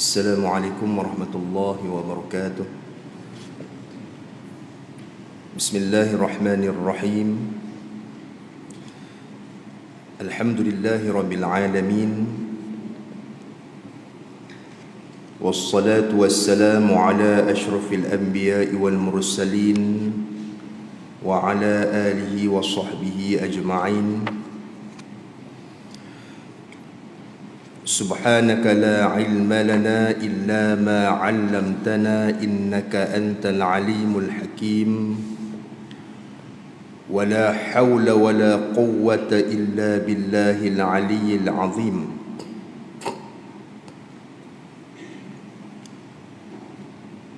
Assalamualaikum warahmatullahi wabarakatuh. Bismillahirrahmanirrahim. Alhamdulillahi rabbil alamin. Wassalatu wassalamu ala ashrafil anbiya'i wal mursalin wa ala alihi wa sahbihi ajma'in. Subhanaka la ilma lana illa ma 'allamtana innaka antal alimul hakim. Wa la hawla wa la quwwata illa billahil aliyyil azim.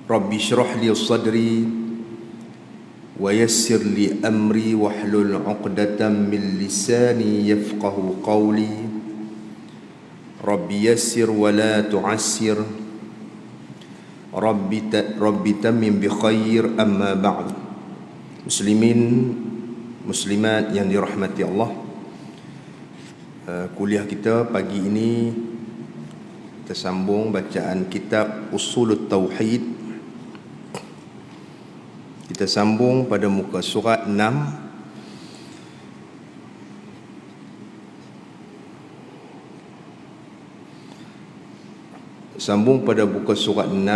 Rabbi shrah li sadri wa yassir li amri wahlul 'uqdatam min lisani yafqahu qawli. Rabbi yassir wa la tu'assir. Rabbi tammim bi khair, amma ba'd. Muslimin, muslimat yang dirahmati Allah, kuliah kita pagi ini kita sambung bacaan kitab Usulut Tauhid. Kita sambung pada muka surat 6. Sambung pada buka surat 6,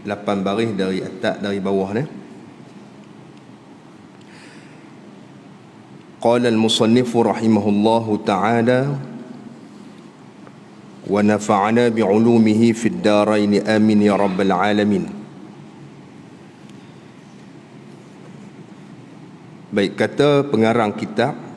8 baris dari atas, dari bawah ni. Qala al-musannifu rahimahullahu ta'ala wa nafa'ana bi'ulumihi fid darain amin ya rabbal alamin. Baik, kata pengarang kitab,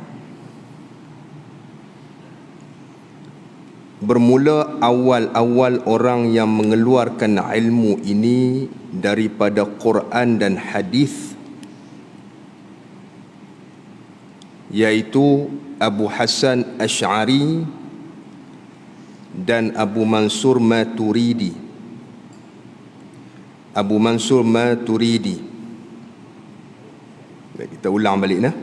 bermula awal-awal orang yang mengeluarkan ilmu ini daripada Quran dan hadis, yaitu Abu Hasan Asy'ari dan Abu Mansur Maturidi. Abu Mansur Maturidi. Baik, kita ulang balik nah.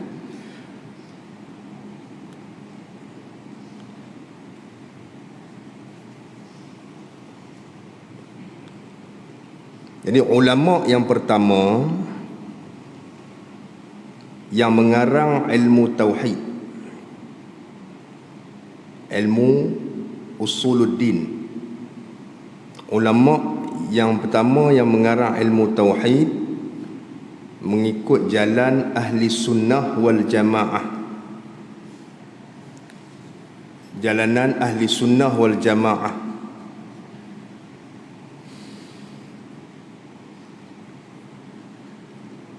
Jadi ulama yang pertama yang mengarang ilmu tauhid, ilmu usuluddin, ulama yang pertama yang mengarang ilmu tauhid mengikut jalan ahli sunnah wal jamaah, jalanan ahli sunnah wal jamaah.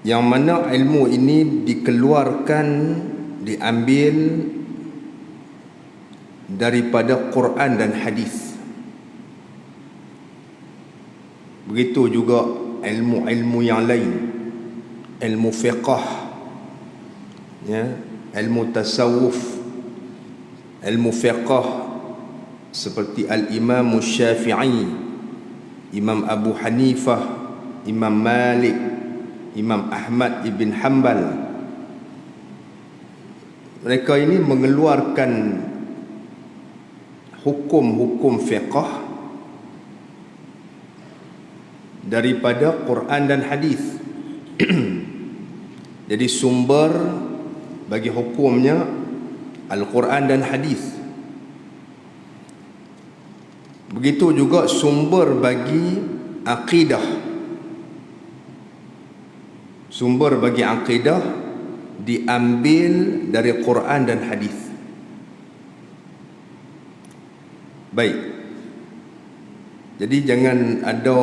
Yang mana ilmu ini dikeluarkan, diambil daripada Quran dan hadis. Begitu juga ilmu-ilmu yang lain, ilmu fiqh, ya, ilmu tasawuf, ilmu fiqh seperti al-Imam Syafi'i, Imam Abu Hanifah, Imam Malik, Imam Ahmad ibn Hanbal. Mereka ini mengeluarkan hukum-hukum fiqh daripada Quran dan hadis. Jadi sumber bagi hukumnya Al-Quran dan hadis. Begitu juga sumber bagi akidah. Sumber bagi akidah diambil dari Quran dan hadis. Baik. Jadi jangan ada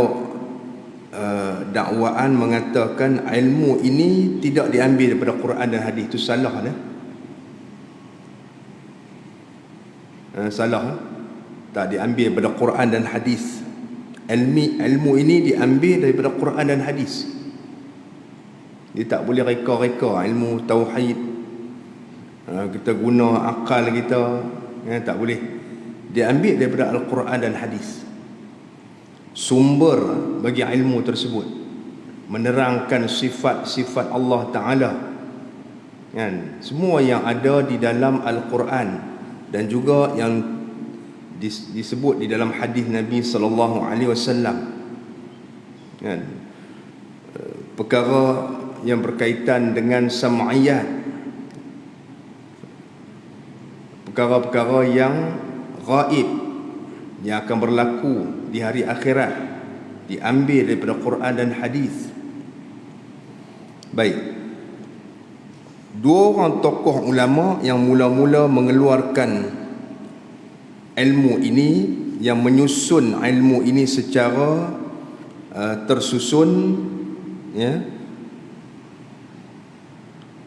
dakwaan mengatakan ilmu ini tidak diambil daripada Quran dan hadis. Itu salah dah. Salah. Tak diambil daripada Quran dan hadis. Ilmu ini diambil daripada Quran dan hadis. Dia tak boleh reka-reka ilmu tauhid. Kita guna akal kita, tak boleh. Dia ambil daripada Al-Quran dan hadis. Sumber bagi ilmu tersebut menerangkan sifat-sifat Allah Ta'ala, kan? Semua yang ada di dalam Al-Quran dan juga yang disebut di dalam hadis Nabi sallallahu alaihi wasallam, kan? Perkara yang berkaitan dengan sam'iyat, perkara-perkara yang gaib yang akan berlaku di hari akhirat, diambil daripada Quran dan hadis. Baik, dua orang tokoh ulama yang mula-mula mengeluarkan ilmu ini, yang menyusun ilmu ini secara tersusun, ya.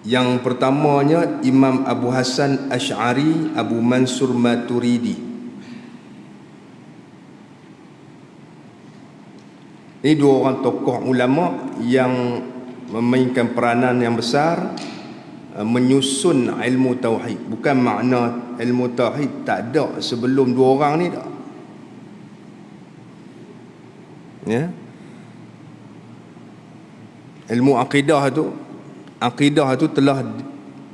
Yang pertamanya Imam Abu Hasan Asy'ari, Abu Mansur Maturidi. Ini dua orang tokoh ulama yang memainkan peranan yang besar menyusun ilmu tauhid. Bukan makna ilmu tauhid tak ada sebelum dua orang ni, tak. Ya. Ilmu akidah tu telah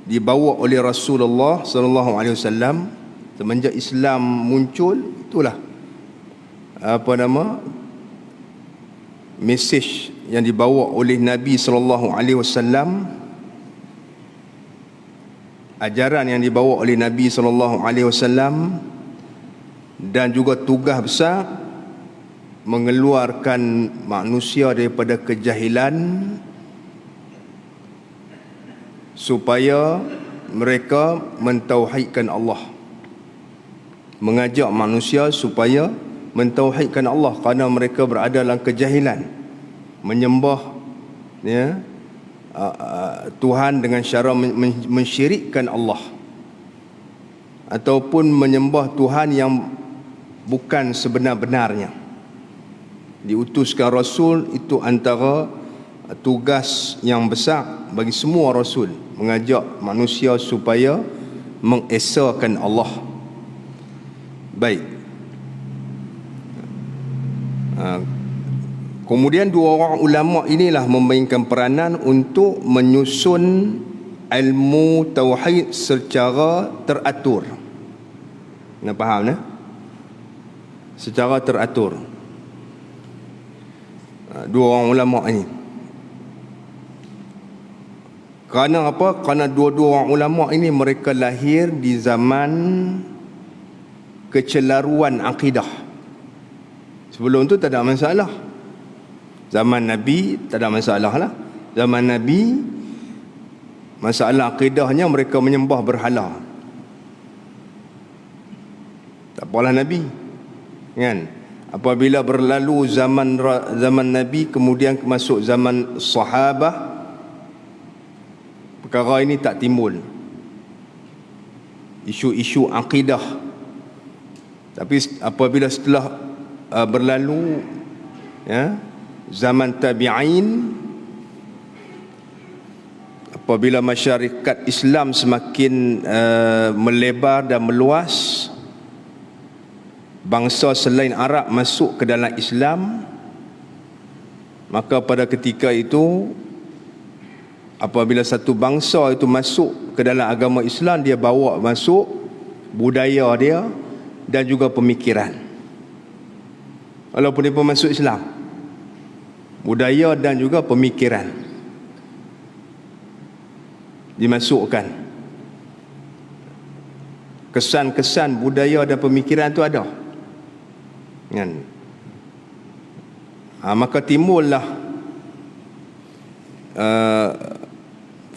dibawa oleh Rasulullah sallallahu alaihi wasallam semenjak Islam muncul. Itulah mesej yang dibawa oleh Nabi sallallahu alaihi wasallam, ajaran yang dibawa oleh Nabi sallallahu alaihi wasallam, dan juga tugas besar mengeluarkan manusia daripada kejahilan supaya mereka mentauhidkan Allah, mengajak manusia supaya mentauhidkan Allah, kerana mereka berada dalam kejahilan, menyembah, ya, Tuhan dengan cara mensyirikkan Allah, ataupun menyembah Tuhan yang bukan sebenar-benarnya. Diutuskan Rasul itu antara tugas yang besar bagi semua Rasul, mengajak manusia supaya mengesakan Allah. Baik. Kemudian dua orang ulama inilah memainkan peranan untuk menyusun ilmu tauhid secara teratur. Nak faham, nah? Secara teratur. Dua orang ulama ini. Kerana apa? Kerana dua-dua orang ulama ini mereka lahir di zaman kecelaruan akidah. Sebelum tu tak ada masalah. Zaman Nabi tak ada masalah lah. Zaman Nabi masalah akidahnya mereka menyembah berhala. Tak apalah Nabi, kan? Apabila berlalu zaman Nabi, kemudian masuk zaman sahabah, perkara ini tak timbul, isu-isu akidah. Tapi apabila setelah berlalu, ya, zaman tabi'in, apabila masyarakat Islam semakin melebar dan meluas, bangsa selain Arab masuk ke dalam Islam, maka pada ketika itu apabila satu bangsa itu masuk ke dalam agama Islam, dia bawa masuk budaya dia dan juga pemikiran. Walaupun dia pun masuk Islam, budaya dan juga pemikiran dimasukkan. Kesan-kesan budaya dan pemikiran itu ada, kan? Maka timbullah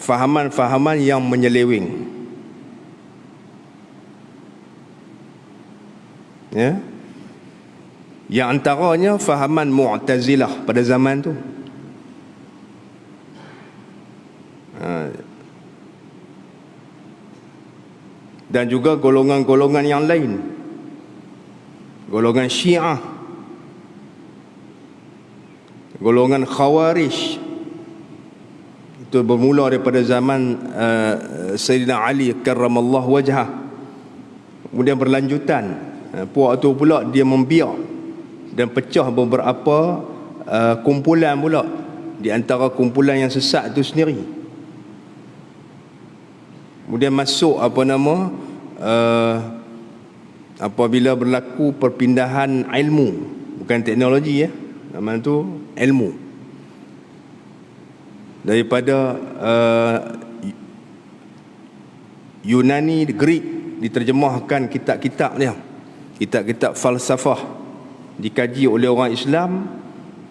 fahaman-fahaman yang menyeleweng, ya, yang antaranya fahaman Mu'tazilah pada zaman tu. Dan juga golongan-golongan yang lain, golongan Syiah, golongan Khawarij. Itu bermula daripada zaman Sayyidina Ali karramallahu wajhah. Kemudian berlanjutan, puak tu pula dia membiak dan pecah beberapa kumpulan pula, di antara kumpulan yang sesat itu sendiri. Kemudian masuk apabila berlaku perpindahan ilmu, bukan teknologi ya, nama tu ilmu, daripada Yunani, Greek, diterjemahkan kitab-kitab dia, kitab-kitab falsafah dikaji oleh orang Islam,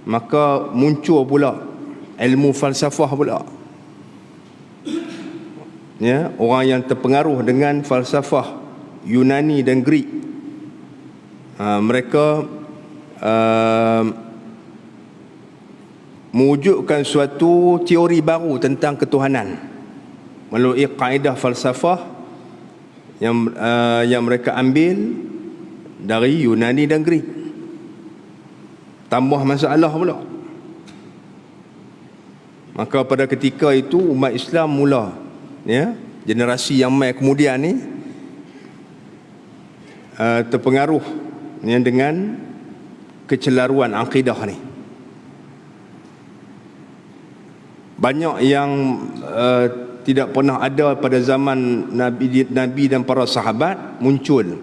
maka muncul pula ilmu falsafah pula. Ya, orang yang terpengaruh dengan falsafah Yunani dan Greek, mereka mewujudkan suatu teori baru tentang ketuhanan melalui kaedah falsafah yang mereka ambil dari Yunani dan Greek. Tambah masalah pula. Maka pada ketika itu umat Islam mula, ya, generasi yang mai kemudian ni terpengaruh ya, dengan kecelaruan akidah ni. Banyak yang tidak pernah ada pada zaman Nabi dan para sahabat muncul.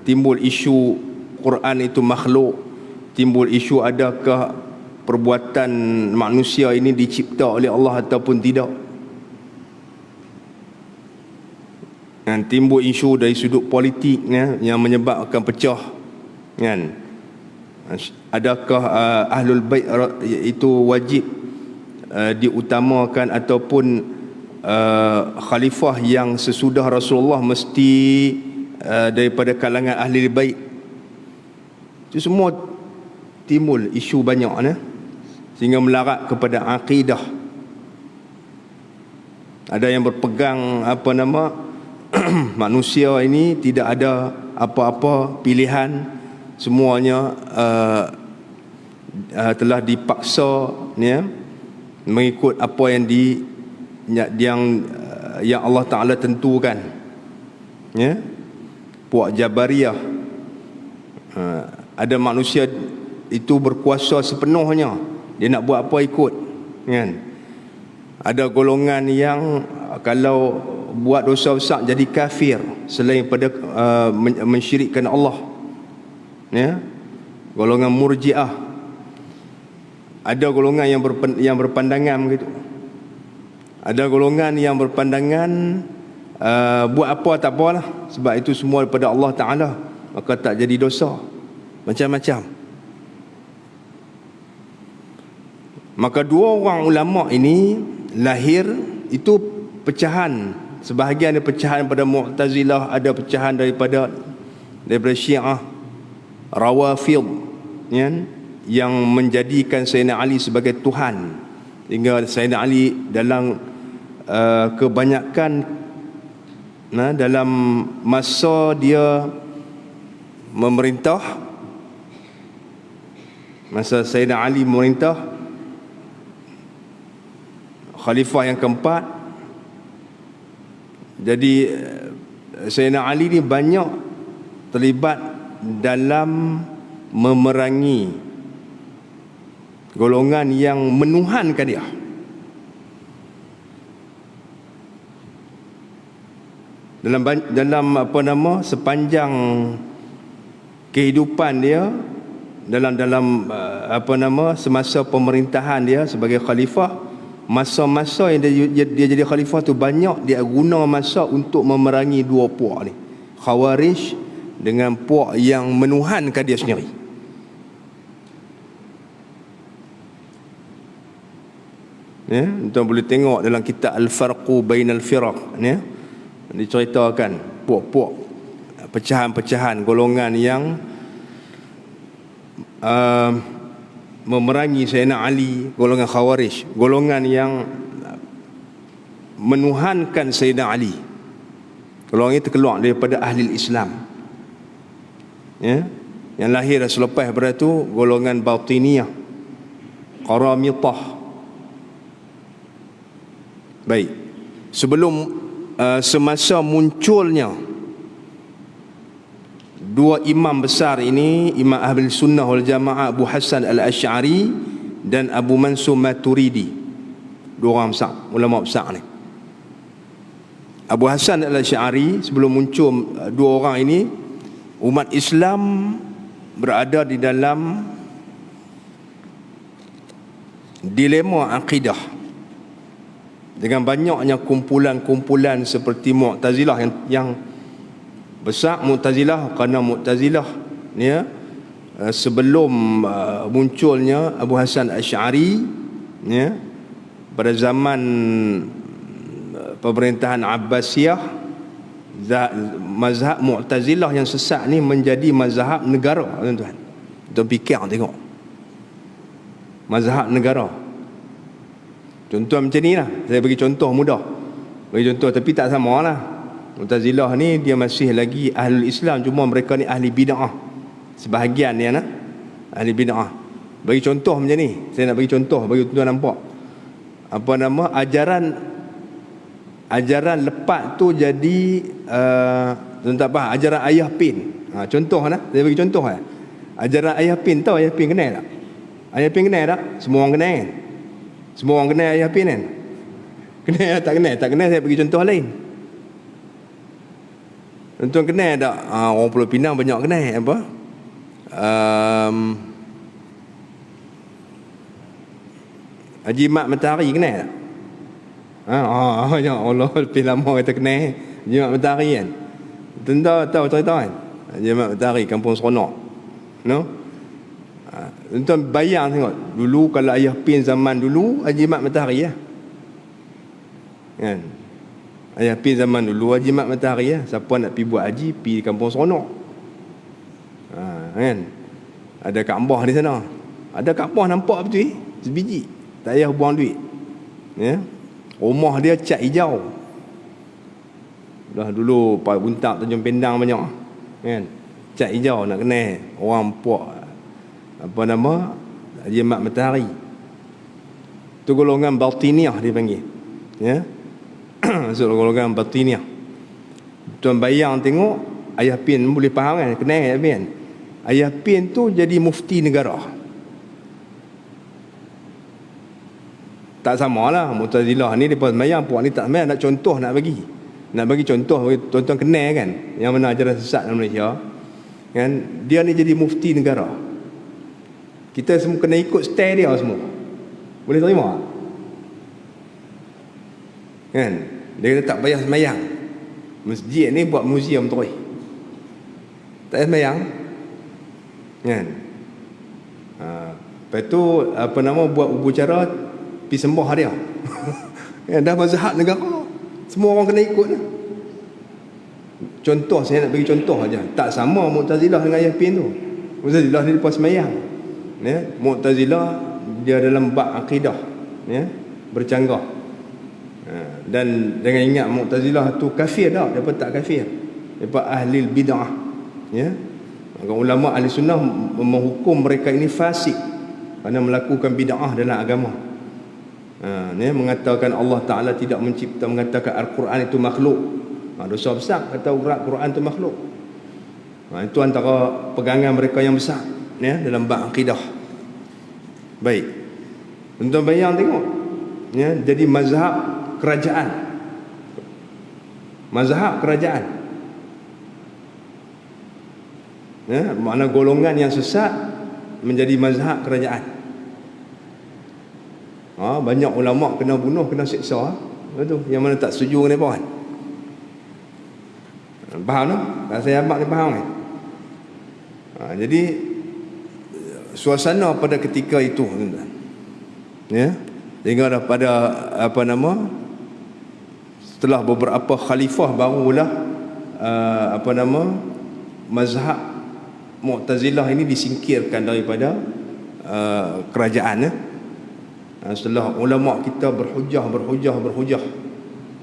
Timbul isu Quran itu makhluk, timbul isu adakah perbuatan manusia ini dicipta oleh Allah ataupun tidak. Dan timbul isu dari sudut politik ya, yang menyebabkan pecah kan. Adakah Ahlul Bait itu wajib diutamakan ataupun khalifah yang sesudah Rasulullah mesti daripada kalangan Ahli Bait. Itu semua timbul isu banyak ya, sehingga melarat kepada akidah. Ada yang berpegang manusia ini tidak ada apa-apa pilihan, semuanya telah dipaksa ya, mengikut apa yang Allah Ta'ala tentukan ya. Puak Jabariyah, ada manusia itu berkuasa sepenuhnya, dia nak buat apa ikut kan. Ada golongan yang kalau buat dosa besar jadi kafir selain pada mensyirikkan Allah ya, golongan Murji'ah. Ada golongan yang berpandangan begitu. Ada golongan yang berpandangan buat apa tak apalah, sebab itu semua daripada Allah Ta'ala, maka tak jadi dosa. Macam-macam. Maka dua orang ulama ini lahir, itu pecahan. Sebahagian ada pecahan pada Mu'tazilah, ada pecahan daripada Syiah Rawafid ya, yang menjadikan Sayyidina Ali sebagai Tuhan, hingga Sayyidina Ali dalam kebanyakan dalam masa dia memerintah, masa Sayyidina Ali memerintah, khalifah yang keempat, jadi Sayyidina Ali ni banyak terlibat dalam memerangi golongan yang menuhankan dia. Dalam sepanjang kehidupan dia, dalam semasa pemerintahan dia sebagai khalifah, masa-masa yang dia jadi khalifah tu banyak dia guna masa untuk memerangi dua puak ni, Khawarij dengan puak yang menuhankan dia sendiri. Ya, tuan boleh tengok dalam kitab Al-Farqu Bainal Firaq ya, diceritakan puak-puak, pecahan-pecahan golongan yang memerangi Sayyidina Ali, golongan Khawarij, golongan yang menuhankan Sayyidina Ali. Golongan itu keluar daripada ahli Islam ya, yang lahir selepas daripada itu golongan Batiniyah, Qaramitah. Baik, sebelum semasa munculnya dua imam besar ini, Imam Ahli Sunnah wal Jamaah Abu Hasan Al-Asy'ari dan Abu Mansur Maturidi, dua orang besar, ulama besar ni. Abu Hasan al-Asy'ari, sebelum muncul dua orang ini, umat Islam berada di dalam dilema akidah dengan banyaknya kumpulan-kumpulan seperti Mu'tazilah yang besar. Mu'tazilah kerana Mu'tazilah ya, sebelum munculnya Abu Hasan al-Asy'ari ya, pada zaman pemerintahan Abbasiyah, mazhab Mu'tazilah yang sesat ni menjadi mazhab negara, tuan-tuan. Tuan fikir tengok, mazhab negara. Contoh macam ni lah, saya bagi contoh mudah, bagi contoh tapi tak sama lah. Mu'tazilah ni dia masih lagi ahlul Islam, cuma mereka ni ahli bid'ah, sebahagian dia lah ahli bid'ah. Bagi contoh macam ni, saya nak bagi contoh bagi tuan nampak apa nama ajaran lepas tu jadi tuan tak faham, ajaran ayah pin. Contoh lah, saya bagi contoh lah. Ajaran ayah pin, tahu ayah pin kenal tak? Ayah pin kenal tak? Semua orang kenal kan? Semua orang kenal ayah pin kan? Kenal tak kenal? Tak kenal saya bagi contoh lain. Tuan kenal tak? Orang Pulau Pinang banyak kenal apa? Haji Mat Matahari kenal tak? Ya Allah, lebih lama kita kenal Haji Mat Matahari kan? Tuan tahu cerita kan? Haji Mat Matahari, Kampung Seronok, no? Tuan bayang tengok, dulu kalau ayah pin zaman dulu Haji Mat Matahari lah kan? Ayah pin zaman dulu Haji Mat Matahari lah. Siapa nak pergi buat haji, pergi Kampung Seronok kan? Ada Kaabah di sana, ada Kaabah nampak betul sebiji, tak payah buang duit ya. Rumah dia cat hijau. Dah dulu Pak Buntak Tanjung Pendang banyak kan, cat hijau. Nak kenal orang puak apa nama Haji Mat Matahari tu, golongan Batiniah dia panggil ya. Masuk golongan Batiniah. Tuan bayang tengok, ayah pin boleh faham kan? Kenal ayah pin? Ayah pin tu jadi mufti negara. Tak sama lah. Mu'tazilah ni mereka semayang, puak ni tak semayang. Nak contoh, nak bagi contoh bagi tuan-tuan kenal kan, yang mana ajaran sesat dalam Malaysia kan. Dia ni jadi mufti negara. Kita semua kena ikut style dia semua. Boleh terima kan? Dia kata tak payah semayang, masjid ni buat museum terus, tak payah semayang kan. Lepas tu apa nama, buat upacara pergi sembah dia kan, dah mazhab negara, semua orang kena ikut lah. Contoh, saya nak bagi contoh aja. Tak sama Mu'tazilah dengan ayah pin tu. Mu'tazilah ni lepas semayang ya. Mu'tazilah dia dalam bab akidah ya, bercanggah. Dan jangan ingat Mu'tazilah tu kafir dah, depa tak kafir, depa ahli bid'ah ya. Ulama ahli sunnah menghukum mereka ini fasik kerana melakukan bid'ah dalam agama. Ni mengatakan Allah Ta'ala tidak mencipta, mengatakan Al-Quran itu makhluk. Dosa besar kata Al-Quran itu makhluk. Itu antara pegangan mereka yang besar ya, dalam bab akidah. Baik, tuan bayang tengok ya, jadi mazhab kerajaan, mazhab kerajaan ya, makna golongan yang sesat menjadi mazhab kerajaan. Banyak ulama kena bunuh, kena siksa tu, yang mana tak setuju dengan mereka kan. Faham tak? Tak saya abang ni faham kan? Jadi suasana pada ketika itu ya, sehingga pada apa nama, setelah beberapa khalifah barulah apa nama, mazhab Mu'tazilah ini disingkirkan daripada kerajaan ya. Setelah ulama kita berhujah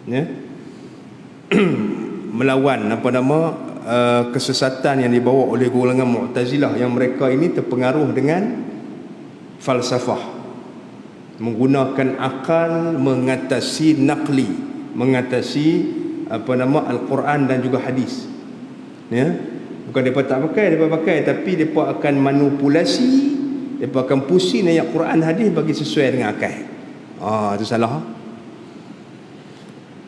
ya, melawan apa nama, kesesatan yang dibawa oleh golongan Mu'tazilah, yang mereka ini terpengaruh dengan falsafah, menggunakan akal mengatasi naqli, mengatasi apa nama, Al-Quran dan juga hadis ya. Bukan mereka tak pakai, mereka pakai, tapi mereka akan manipulasi, mereka akan pusing ayat Quran hadis bagi sesuai dengan akal. Itu salah.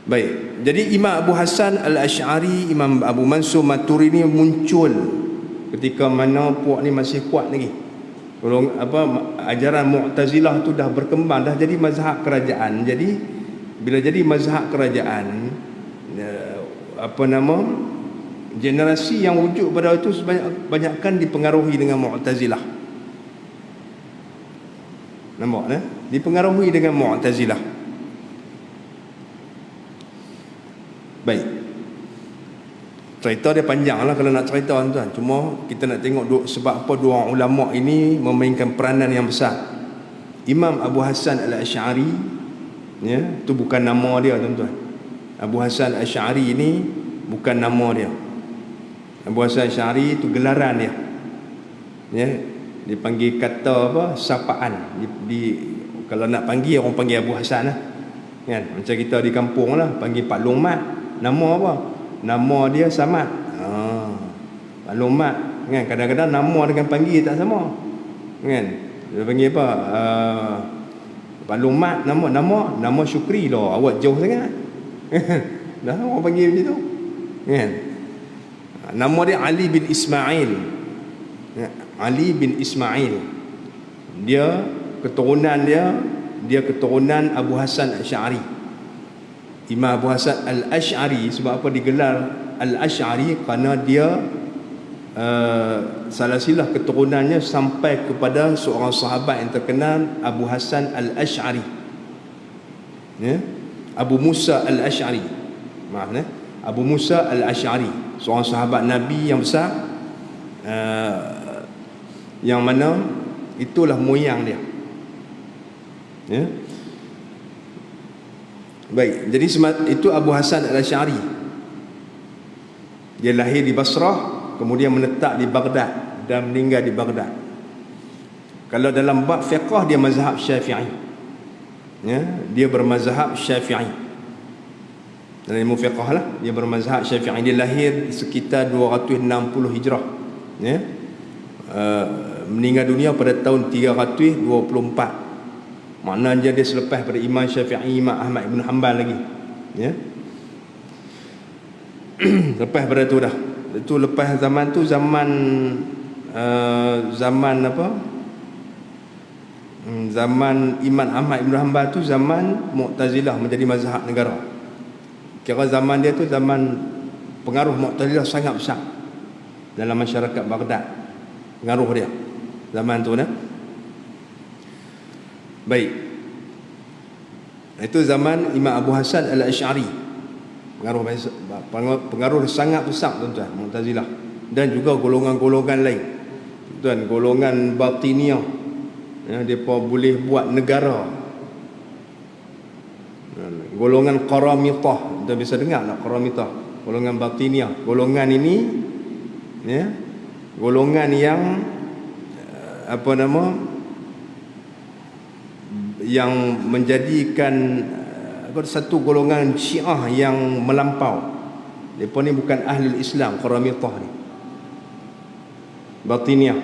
Baik, jadi Imam Abu Hasan Al-Asy'ari, Imam Abu Mansur Maturidi muncul ketika mana puak ni masih kuat lagi. Kalau ajaran Mu'tazilah tu dah berkembang, dah jadi mazhab kerajaan. Jadi bila jadi mazhab kerajaan, generasi yang wujud pada itu banyakkan dipengaruhi dengan Mu'tazilah. Nampak dipengaruhi dengan Mu'tazilah. Baik, cerita dia panjang lah kalau nak cerita tuan. Cuma kita nak tengok sebab apa dua ulama ini memainkan peranan yang besar. Imam Abu Hasan Al-Asy'ari, ya, tu bukan nama dia tuan-tuan. Abu Hasan Al-Asy'ari ini bukan nama dia. Abu Hasan Al-Asy'ari itu gelaran dia. Ya, dipanggil kata apa? Sapaan. Kalau nak panggil, orang panggil Abu Hasan lah. Kan? Macam kita di kampung lah panggil Pak Long Mat. Nama apa? Nama dia Samad. Pak Long Mat, kan? Kadang-kadang nama dengan panggil tak sama. Kan? Dia panggil apa? Pak Long Mat, nama Syukri lah. Awak jauh sangat. Dah orang panggil macam tu. Kan? Nama dia Ali bin Ismail. Ali bin Ismail. Dia keturunan keturunan Abu Hasan Al-Asy'ari. Imam Abu Hasan Al-Asy'ari, sebab apa digelar Al-Asy'ari? Kerana dia silsilah keturunannya sampai kepada seorang sahabat yang terkenal, Abu Hasan Al-Asy'ari, ya? Abu Musa Al-Asy'ari, maaf, Abu Musa Al-Asy'ari, seorang sahabat Nabi yang besar, yang mana itulah moyang dia, ya? Baik, jadi itu Abu Hasan Al-Asy'ari. Dia lahir di Basrah, kemudian menetap di Baghdad dan meninggal di Baghdad. Kalau dalam bab fiqh dia mazhab Syafi'i. Ya, dia bermazhab Syafi'i. Dalam ilmu fiqh lah, dia bermazhab Syafi'i. Dia lahir sekitar 260 Hijrah. Ya. Meninggal dunia pada tahun 324. Maknanya dia selepas pada Imam Syafi'i, Imam Ahmad Ibn Hanbal lagi, ya. Lepas pada tu dah. Itu lepas zaman tu zaman apa? Zaman Imam Ahmad Ibn Hanbal tu zaman Mu'tazilah menjadi mazhab negara. Kira zaman dia tu zaman pengaruh Mu'tazilah sangat besar dalam masyarakat Baghdad. Pengaruh dia zaman tu Baik. Itu zaman Imam Abu Hasan Al-Asy'ari. Pengaruh sangat besar tuan-tuan, Mu'tazilah, dan juga golongan-golongan lain. Tuan, golongan Batiniyah, ya, depa boleh buat negara. Golongan Qaramitah, kita bisa dengar tak Qaramitah? Golongan Batiniyah. Golongan ini, ya, golongan yang yang menjadikan satu golongan Syiah yang melampau. Mereka ni bukan Ahlul Islam, Qaramitah ni, Batiniyah.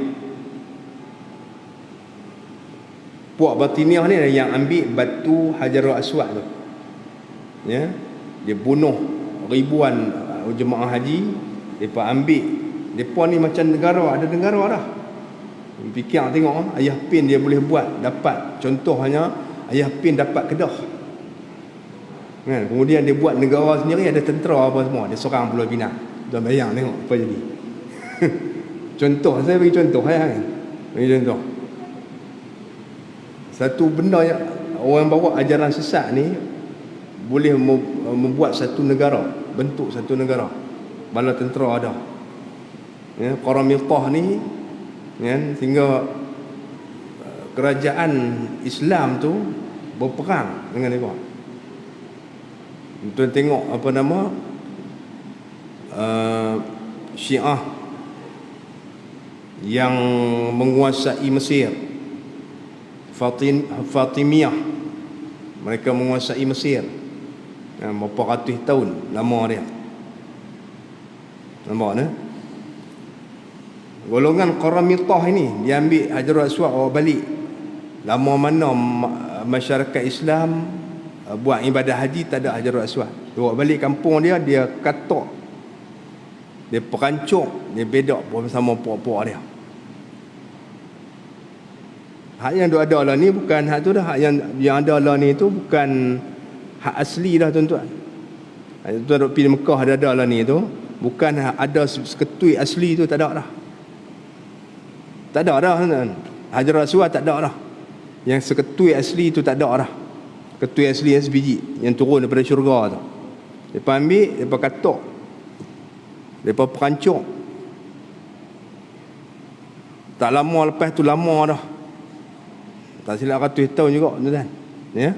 Puak Batiniyah ni yang ambil batu Hajarul Aswad tu, ya. Dia bunuh ribuan jemaah haji. Mereka ambil, mereka ni macam negara, ada negara dah. Fikir tengok, ayah pin dia boleh buat dapat, contohnya ayah pin dapat Kedah, kan? Kemudian dia buat negara sendiri, ada tentera apa semua, dia serang Pulau Pinang. Tuan bayang tengok apa jadi. Contoh, saya bagi contoh, kan? Bagi contoh satu benda yang orang bawa ajaran sesat ni boleh membuat satu negara, bentuk satu negara, bala tentera ada, ya. Qaramitah ni, kan, sehingga kerajaan Islam tu berperang dengan mereka. Tuan tengok Syiah yang menguasai Mesir, Fatimiyah, mereka menguasai Mesir, berapa ratus tahun lama dia. Nampak ni? Golongan Qaramitah ini dia ambil Hajarul Aswad bawa balik. Lama mana masyarakat Islam buat ibadah haji tak ada Hajarul Aswad. Bawa balik kampung dia, dia katok, dia perancuk, dia bedak bersama puak-puak dia. Hak yang ada lah ni bukan hak tu dah. Hak yang ada lah ni tu bukan hak asli dah tuan-tuan. Tuan-tuan duk pergi Mekah ada lah ni tu, bukan ada seketui asli tu, tak ada dah. Tak ada dah tuan-tuan. Hajarul Aswad tak ada dah. Yang seketui asli tu tak ada dah. Ketui asli yang sebiji yang turun daripada syurga tu. Depa ambil, depa katok, depa perancuk. Tak lama lepas tu, lama dah, tak silap 100 tahun juga tuan-tuan, ya.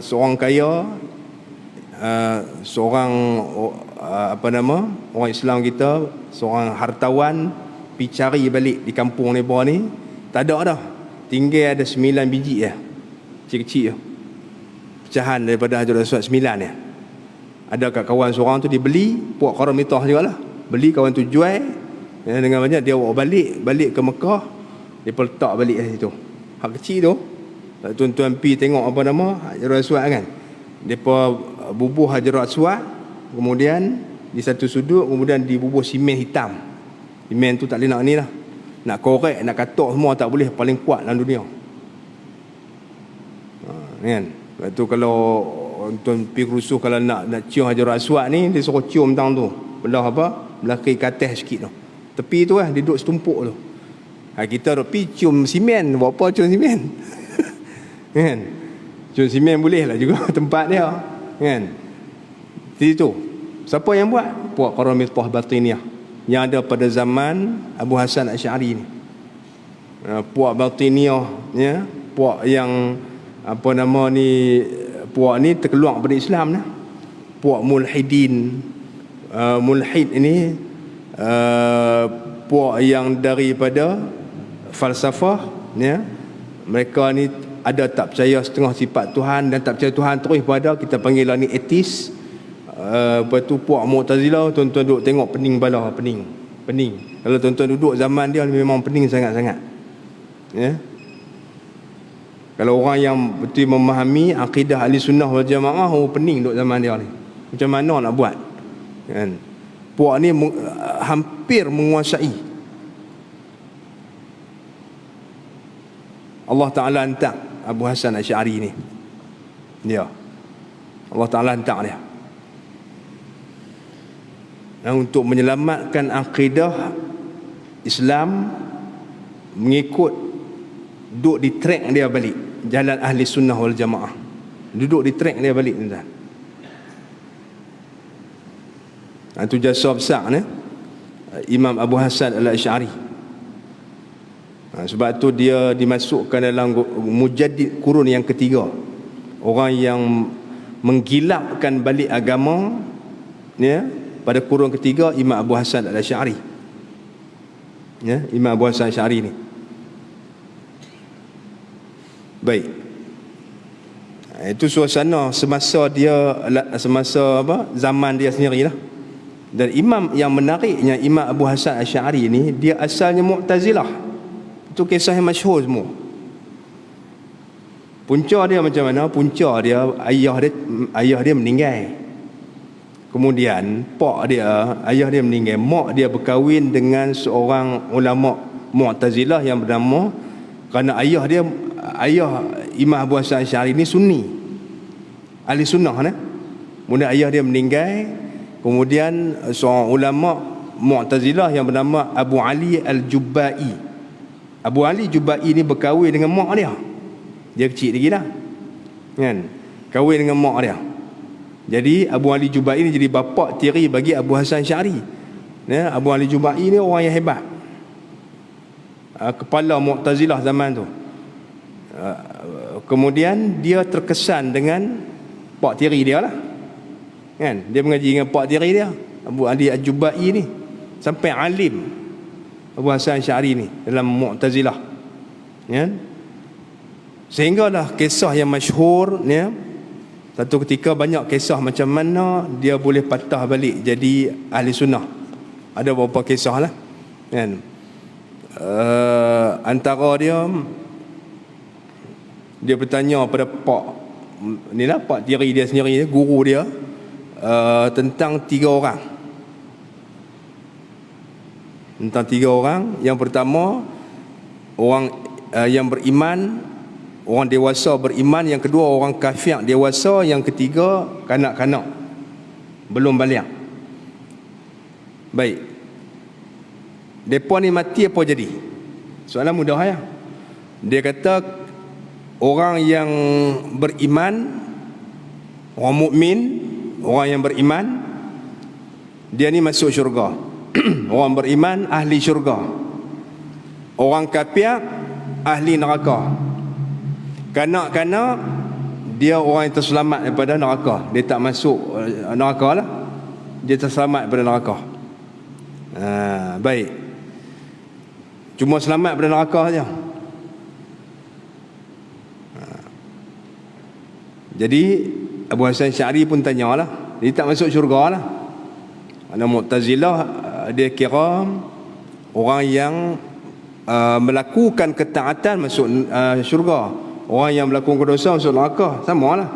Seorang kaya, seorang orang Islam kita, seorang hartawan pergi cari balik di kampung mereka ni, tak ada dah. Tinggal ada 9 biji je, kecil-kecil je, pecahan daripada Hajarul Aswad 9 ya. Ada kat kawan seorang tu, dia beli, puak Qaramitah jugalah, beli, kawan tu jual, ya, dengan banyak dia bawa balik ke Mekah, dia letak balik kat situ. Hak kecil tu, tuan-tuan pergi tengok Hajarul Aswad kan, depa bubuh Hajarul Aswad, kemudian di satu sudut, kemudian dibubuh simen hitam. Simen tu tak boleh nak ni lah, nak korek, nak katok semua tak boleh, paling kuat dalam dunia. Kan? Lepas tu kalau tuan pergi kerusuh, kalau nak cium Hajarul Aswad ni, dia suruh cium tang tu, belah kiri ke atas sikit tu, tepi tu lah, dia duduk setumpuk tu. Kita duk pergi cium simen, buat apa cium simen? Kan? Cium simen boleh lah juga tempat dia, kan? Di situ siapa yang buat? Puak Qaramitah Batiniyah yang ada pada zaman Abu Hasan Asy'ari ni. Puak Batiniyah, ya, puak yang puak ni terkeluar pada Islam lah. Puak mulhidin, mulhid ini puak yang daripada falsafah, ya. Mereka ni ada tak percaya setengah sifat Tuhan dan tak percaya Tuhan terus pada, kita panggil lah ni ateis. Lepas tu puak Mu'tazilah, tuan-tuan duduk tengok pening bala, pening. Kalau tuan-tuan duduk zaman dia memang pening sangat-sangat, ya. Kalau orang yang betul memahami akidah ahli sunnah wal jamaah, pening duduk zaman dia ni, macam mana nak buat, kan? Puak ni hampir menguasai. Allah Ta'ala hantar Abu Hasan Asy'ari ni, dia, Allah Ta'ala hantar dia untuk menyelamatkan akidah Islam, mengikut, duduk di track dia balik, jalan ahli sunnah wal jamaah, duduk di track dia balik, tuan-tuan. Itu jasa besar ni Imam Abu Hasan Al-Asy'ari. Sebab tu dia dimasukkan dalam mujaddid kurun yang ketiga, orang yang menggilapkan balik agama, ya, pada kurun ketiga, Imam Abu Hasan Al-Asy'ari, ya, Imam Abu Hasan Al-Asy'ari ni. Baik, itu suasana semasa dia, zaman dia sendirilah. Dan imam yang menariknya, Imam Abu Hasan Asy'ari ni, dia asalnya Mu'tazilah. Itu kisah yang masyhur semua. Punca dia macam mana? Punca dia, ayah dia meninggal. Kemudian ayah dia meninggal, mak dia berkahwin dengan seorang ulama Mu'tazilah yang bernama, kerana ayah Imam Abu Hasan Asy'ari ni Sunni, ahli sunnah ni. Kemudian ayah dia meninggal, kemudian seorang ulama Mu'tazilah yang bernama Abu Ali Al-Jubba'i. Abu Ali Jubba'i ni berkahwin dengan mak dia. Dia kecil lagi dah, kan? Kahwin dengan mak dia. Jadi Abu Ali Jubba'i ni jadi bapa tiri bagi Abu Hasan Asy'ari. Ya, Abu Ali Jubba'i ni orang yang hebat, kepala Mu'tazilah zaman tu. Kemudian dia terkesan dengan pak tiri dia lah, kan? Dia mengaji dengan pak tiri dia, Abu Ali Al-Jubba'i ni, sampai alim Abu Hasan Asy'ari ni dalam Mu'tazilah, ya. Sehinggalah kisah yang masyhur, ya. Satu ketika banyak kisah macam mana dia boleh patah balik jadi ahli sunnah. Ada beberapa kisah lah, kan? Antara dia bertanya pada pak ni lah pak tiri dia sendiri, guru dia, tentang 3 orang. Tentang 3 orang. Yang pertama, orang yang beriman, orang dewasa beriman. Yang kedua, orang kafir dewasa. Yang ketiga, kanak-kanak belum balik. Baik, mereka ni mati apa jadi? Soalan mudah ya. Dia kata orang yang beriman, orang mukmin, orang yang beriman, dia ni masuk syurga. Orang beriman ahli syurga. Orang kafir ahli neraka. Kanak-kanak dia orang yang terselamat daripada neraka. Dia tak masuk neraka lah, dia terselamat daripada neraka. Baik, cuma selamat daripada neraka saja. Jadi Abu Hasan Syari pun tanyalah, dia tak masuk syurga lah. Ana Mu'tazilah dia kira orang yang melakukan ketaatan masuk syurga, orang yang melakukan dosa masuk neraka, sama lah.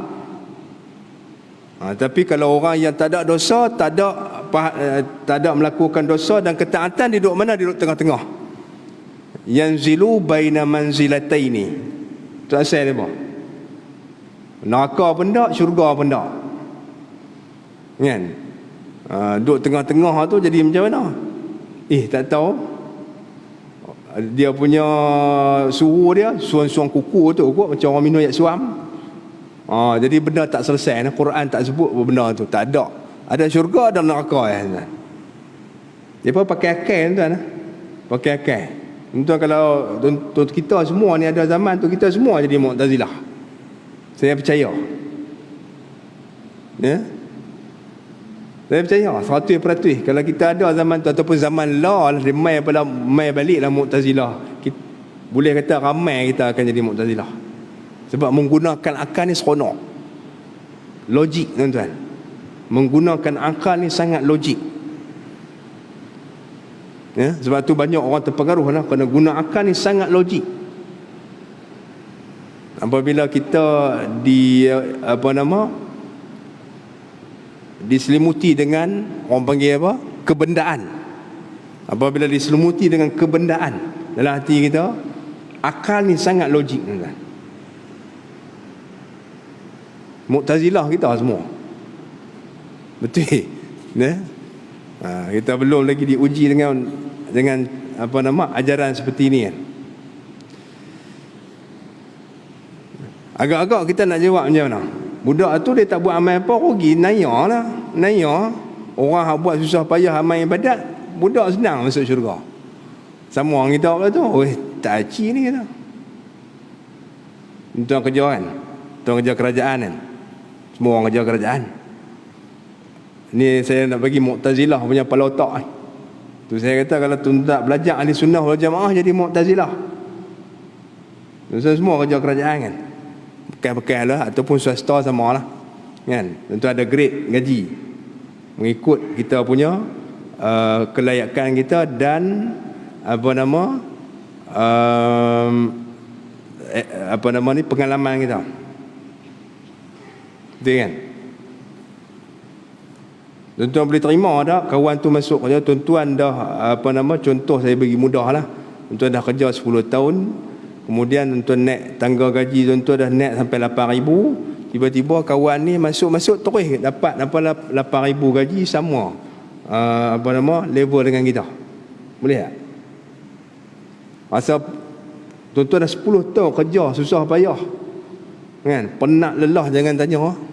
Tapi kalau orang yang tak ada dosa, tak ada melakukan dosa dan ketaatan, dia duduk mana? Dia duduk tengah-tengah. Yanzilu baina manzilataini. Tu asal dia apa? Neraka pun tak, syurga pun tak. Kan? Duduk tengah-tengah tu jadi macam mana? Tak tahu. Dia punya suhu dia, suam-suam kuku tu kot, macam orang minum yak suam. Jadi benda tak selesai. Quran tak sebut benda tu. Tak ada. Ada syurga, ada neraka ya. Dia pun pakai akal tuan. Pakai akal. Tuan, kalau kita semua ni ada zaman tu, kita semua jadi Mu'tazilah. Saya percaya. Ya? Saya percaya 100%. Kalau kita ada zaman tu ataupun zaman lah, dia mai baliklah Mu'tazilah. Boleh kata ramai kita akan jadi Mu'tazilah. Sebab menggunakan akal ni seronok. Logik tuan-tuan. Menggunakan akal ni sangat logik. Ya, sebab tu banyak orang terpengaruh lah, kerana guna akal ni sangat logik. Apabila kita diselimuti dengan, orang panggil apa? Kebendaan. Apabila diselimuti dengan kebendaan dalam hati kita, akal ni sangat logik tuan-tuan. Mu'tazilah kita semua. Betul. Ya? Kita belum lagi diuji dengan ajaran seperti ini kan. Agak-agak kita nak jawab macam mana? Budak tu dia tak buat amal apa, rugi, naya lah. Naya. Orang yang buat susah payah amal ibadat, budak senang masuk syurga. Sama orang kita pula tu, tak aci ni kita. Tuan kerja kan? Tuan kerja kerajaan kan? Semua orang kerja kerajaan. Ni saya nak bagi Mu'tazilah punya kepala otak. Tu saya kata, kalau tuan tak belajar ahli sunnah wal jamaah, jadi Mu'tazilah. Tuan semua kerja kerajaan kan? Bekas-bekas lah, ataupun swasta sama lah kan? Tentu ada grade gaji mengikut kita punya kelayakan kita dan pengalaman kita. Betul kan? Tuan-tuan boleh terima tak kawan tu masuk kerja? Tuan-tuan dah contoh saya bagi mudah lah, tuan-tuan dah kerja 10 tahun, kemudian tuan-tuan naik tangga gaji, tuan-tuan dah naik sampai 8,000. Tiba-tiba kawan ni masuk terus dapat 8,000 gaji, sama level dengan kita. Boleh tak? Masa tuan-tuan dah 10 tahun kerja susah payah kan, penat lelah, jangan tanya.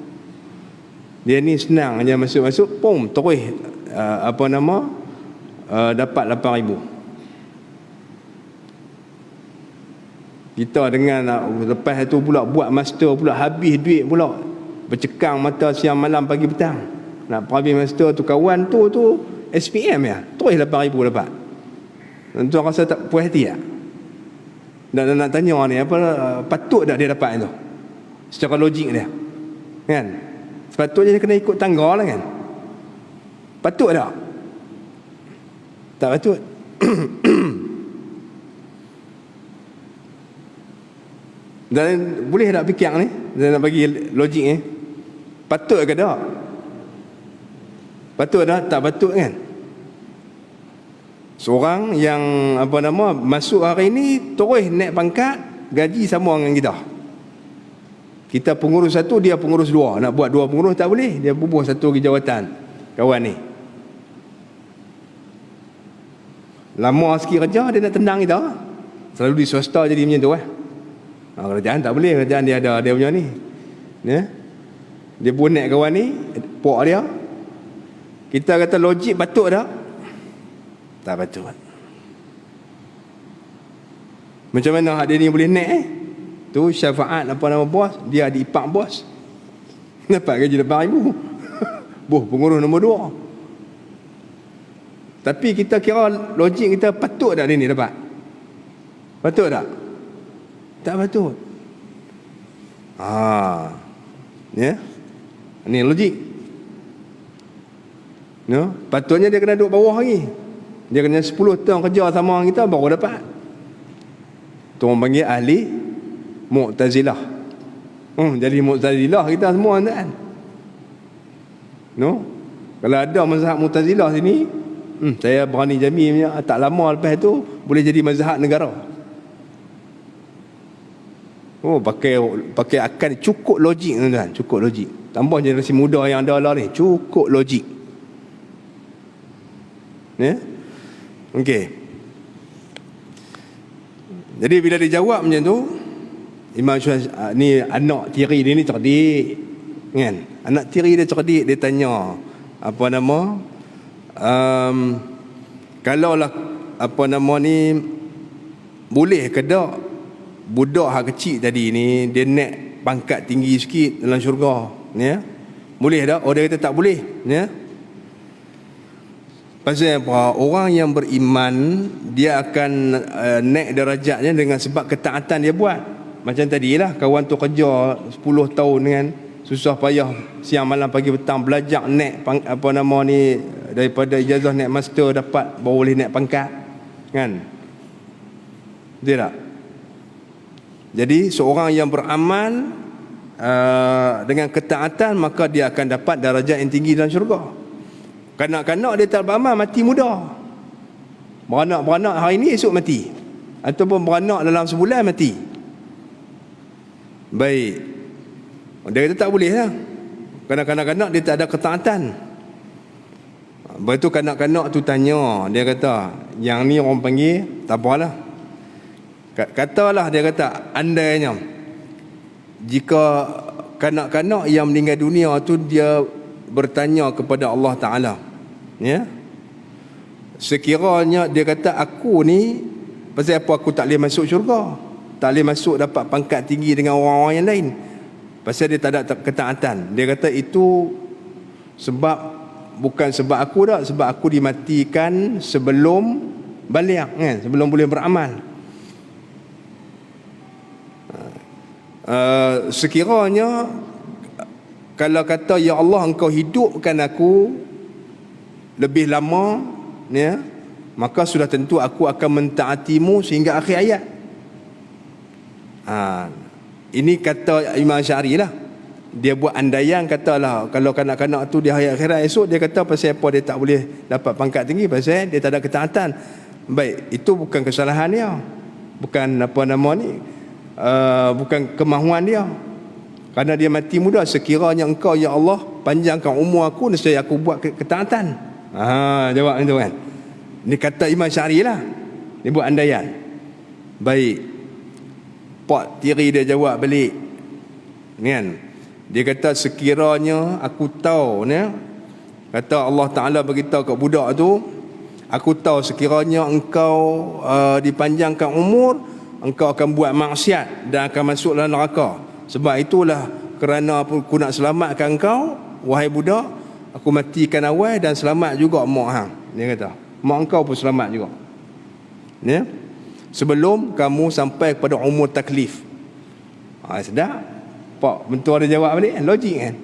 Dia ni senang aja masuk, pom terus dapat 8,000. Kita dengan lepas itu pula buat master pula, habis duit pula, bercekang mata siang malam pagi petang nak habis master tu. Kawan tu SPM ya, terus 8,000 dapat. Tuan rasa tak puas hati tak? Nak tanya ni, patut tak dia dapat itu secara logik dia kan? Sepatutnya dia kena ikut tangga lah kan? Patut tak? Tak patut. Dan boleh tak fikir ni? Dan nak bagi logik ni? Patut ke tak? Patut tak? Tak patut kan? Seorang yang masuk hari ni terus naik pangkat, gaji sama dengan kita. Kita pengurus satu, dia pengurus dua. Nak buat dua pengurus tak boleh. Dia bubuh satu lagi jawatan kawan ni. Lama sikit kerja, dia nak tendang kita. Selalu di swasta jadi macam tu kerajaan tak boleh. Kerajaan dia ada dia punya ni, dia bonek kawan ni, pok dia. Kita kata logik patut tak? Tak patut. Macam mana hak dia ni boleh naik tu syafaat bos, dia adik ipar bos, dapat gaji 8,000. Boh pengurus nombor 2. Tapi kita kira logik kita, patut tak dia ni dapat? Patut tak? Tak patut. Ni logik. Patutnya dia kena duduk bawah lagi. Dia kena 10 tahun kerja sama dengan kita baru dapat. Tu orang panggil ahli Mu'tazilah. Jadi Mu'tazilah kita semua kan. Kalau ada mazhab Mu'tazilah sini, saya berani jamin tak lama lepas tu boleh jadi mazhab negara. Pakai akal cukup logik tuan-tuan, cukup logik. Tambah generasi muda yang ada lah ni, cukup logik. Okey. Jadi bila dia jawab macam tu, Imam Syafi'i ni anak tiri dia ni cerdik kan. Anak tiri dia cerdik, dia tanya kalaulah boleh ke tak budak hak kecil tadi ni dia naik pangkat tinggi sikit dalam syurga, boleh tak? Dia kata tak boleh, pasal apa? Orang yang beriman dia akan naik darajatnya dengan sebab ketaatan dia buat. Macam tadilah kawan tu kerja 10 tahun kan, susah payah siang malam pagi petang belajar naik daripada ijazah naik master dapat baru boleh naik pangkat kan. Betul tak? Jadi seorang yang beramal dengan ketaatan, maka dia akan dapat darajat yang tinggi dalam syurga. Kanak-kanak dia tak beramal mati muda. Beranak hari ni esok mati, ataupun beranak dalam sebulan mati. Baik, dia kata tak boleh lah. Kanak-kanak dia tak ada ketaatan. Lepas tu kanak-kanak tu tanya, dia kata yang ni orang panggil tak apalah, katalah dia kata andainya jika kanak-kanak yang meninggal dunia tu dia bertanya kepada Allah Ta'ala, sekiranya dia kata aku ni pasal apa aku tak boleh masuk syurga, tak boleh masuk dapat pangkat tinggi dengan orang-orang yang lain, pasal dia tak ada ketaatan. Dia kata itu bukan sebab aku tak, sebab aku dimatikan sebelum balik kan, sebelum boleh beramal. Sekiranya kalau kata ya Allah engkau hidupkan aku lebih lama, maka sudah tentu aku akan mentaatimu sehingga akhir hayat. Ini kata Imam Syari lah. Dia buat andaian, katalah kalau kanak-kanak tu di hari akhirat esok, dia kata pasal apa dia tak boleh dapat pangkat tinggi, pasal dia tak ada ketaatan. Baik, itu bukan kesalahan dia, bukan bukan kemahuan dia, kerana dia mati muda. Sekiranya engkau ya Allah panjangkan umur aku, nescaya aku buat ketaatan. Jawab itu kan. Ini kata Imam Syari lah, dia buat andaian. Baik, pak tiri dia jawab balik kan. Dia kata sekiranya aku tahu, kata Allah Ta'ala beritahu kat budak tu, aku tahu sekiranya engkau dipanjangkan umur, engkau akan buat maksiat dan akan masuk dalam neraka. Sebab itulah kerana aku nak selamatkan engkau, wahai budak, aku matikan awal dan selamat juga mak hang. Dia kata mak engkau pun selamat juga, sebelum kamu sampai kepada umur taklif. Sedap pak mentua dia jawab balik, logik kan.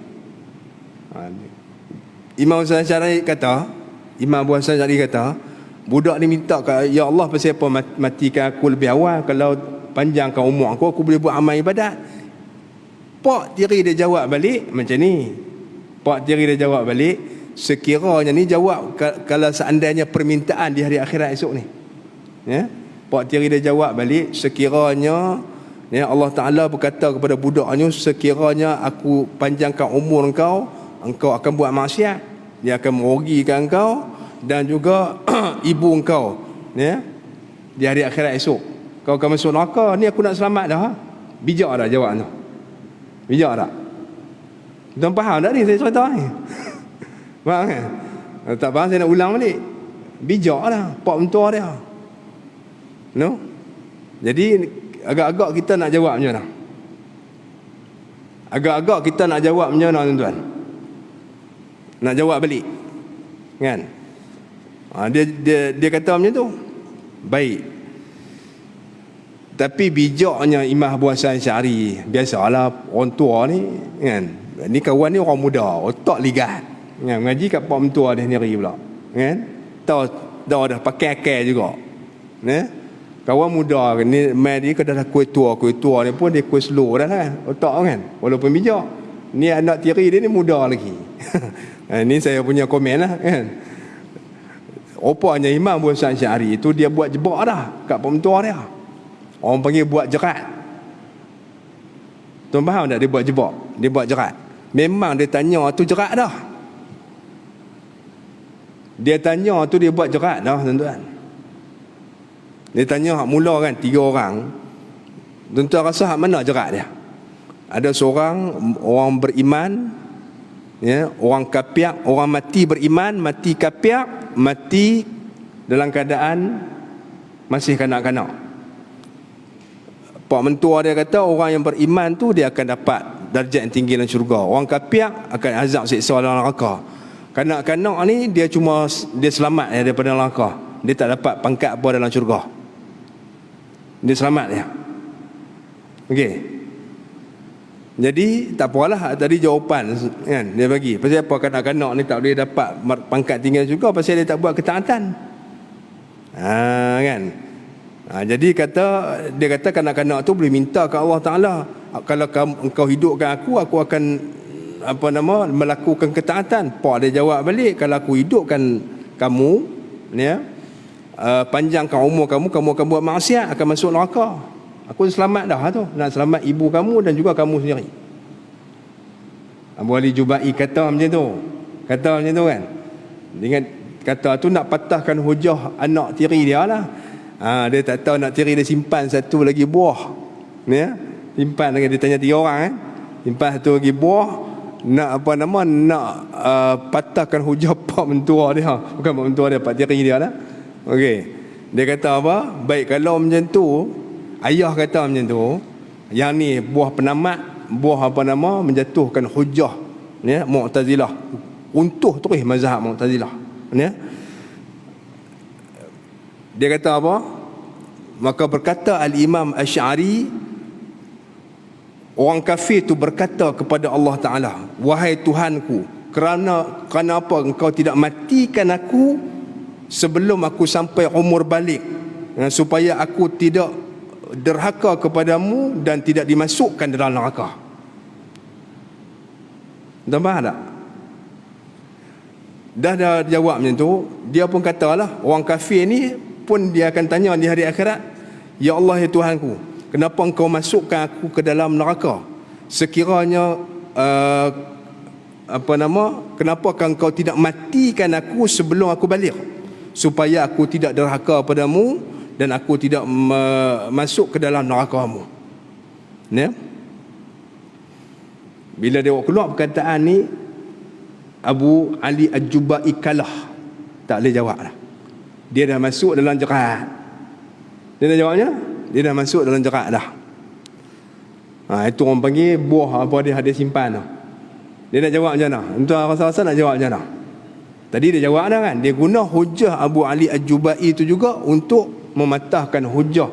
Imam Hasan Syari kata, Imam Abu Hasan Syari kata, budak ni minta ya Allah pasal apa matikan aku lebih awal, kalau panjangkan umur aku boleh buat amal ibadat. Pak tiri dia jawab balik macam ni. Pak tiri dia jawab balik, sekiranya ni jawab kalau seandainya permintaan di hari akhirat esok ni. Ya. Pak tiri dia jawab balik, sekiranya ya Allah Ta'ala berkata kepada budaknya, sekiranya aku panjangkan umur engkau akan buat maksiat, dia akan merugikan engkau dan juga ibu engkau, ya, di hari akhirat esok. Kau akan masuk neraka. Ni aku nak selamat dah. Bijak dah jawab tu. Bijak tak? Tuan faham tak ni saya cerita ni? Faham kan? Tak faham saya nak ulang balik. Bijak dah pak mentua dia. No? Jadi agak-agak kita nak jawab macam mana? Agak-agak kita nak jawab macam mana tuan-tuan? Nak jawab balik. Kan? Dia kata macam tu. Baik. Tapi bijaknya Imam Abu Hasan Asy'ari, biasalah orang tua ni kan. Ni kawan ni orang muda, otak ligat. Kan mengaji kat pak mentua dia sendiri pula. Kan? Tahu dah pakai akal juga. Ya? Kawan muda ni mai dia dah kuih tua ni pun dia kuih slow dah kan. Otak kan. Walaupun bijak. Ni anak tiri dia ni muda lagi. Ni saya punya komen lah kan. Rupanya Imam Abu Hasan Asy'ari itu dia buat jebak dah kat pak mentua dia. Orang panggil buat jerat. Tuan faham tak dia buat jebak? Dia buat jerat. Memang dia tanya tu jerat dah. Dia tanya tu dia buat jerat dah tuan-tuan. Dia tanya hak mula kan 3 orang. Tuan-tuan rasa hak mana jerat dia? Ada seorang orang beriman, ya, orang kafir, orang mati beriman, mati kafir, mati dalam keadaan masih kanak-kanak. Pak mentua dia kata orang yang beriman tu dia akan dapat darjat yang tinggi dalam syurga. Orang kafir akan azab siksa dalam neraka. Kanak-kanak ni dia selamat daripada neraka. Dia tak dapat pangkat apa dalam syurga. Dia selamat dia. Okey. Jadi tak apalah tadi jawapan kan dia bagi. Pasal apa kanak-kanak ni tak boleh dapat pangkat tinggi syurga pasal dia tak buat ketaatan. Kan. Jadi dia kata kanak-kanak tu boleh minta ke Allah Ta'ala, kalau engkau hidupkan aku akan melakukan ketaatan. Pak dia jawab balik, kalau aku hidupkan kamu, ya, panjangkan umur kamu akan buat maksiat, akan masuk neraka. Aku selamat dah tu, nak selamat ibu kamu dan juga kamu sendiri. Abu Ali Jubai kata macam tu. Kata macam tu kan. Dengan kata tu nak patahkan hujah anak tiri dia lah. Dia tak tahu nak tiri dia simpan satu lagi buah, ya, simpan lagi. Dia tanya 3 orang kan, simpan satu lagi buah, nak patahkan hujah pak mentua dia, bukan pak mentua dia, pak tiri dia lah. Okey, dia kata apa? Baik, kalau macam tu, ayah kata macam tu, yang ni buah penamat, buah menjatuhkan hujah, ya, Mu'tazilah, runtuh terus mazhab Mu'tazilah, ya. Dia kata apa? Maka berkata Al-Imam Asy'ari, orang kafir itu berkata kepada Allah Ta'ala, wahai Tuhanku, kerana apa engkau tidak matikan aku sebelum aku sampai umur balik, supaya aku tidak derhaka kepadamu dan tidak dimasukkan dalam neraka. Tambah tak? Dah jawab macam tu. Dia pun katalah, orang kafir ni pun dia akan tanya di hari akhirat, ya Allah, ya Tuhanku, kenapa engkau masukkan aku ke dalam neraka? Sekiranya kenapa engkau tidak matikan aku sebelum aku balik, supaya aku tidak derhaka padamu dan aku tidak masuk ke dalam neraka-Mu. Ya? Bila dia keluar perkataan ni, Abu Ali Al-Jubai kalah, tak boleh jawab lah. Dia dah masuk dalam jerat. Dia dah jawabnya, dia dah masuk dalam jerat dah. Itu orang panggil buah apa dia ada simpan dah. Dia nak jawab macam mana? Tuan rasa-rasa nak jawab macam mana? Tadi dia jawab dah kan. Dia guna hujah Abu Ali Al-Jubai itu juga untuk mematahkan hujah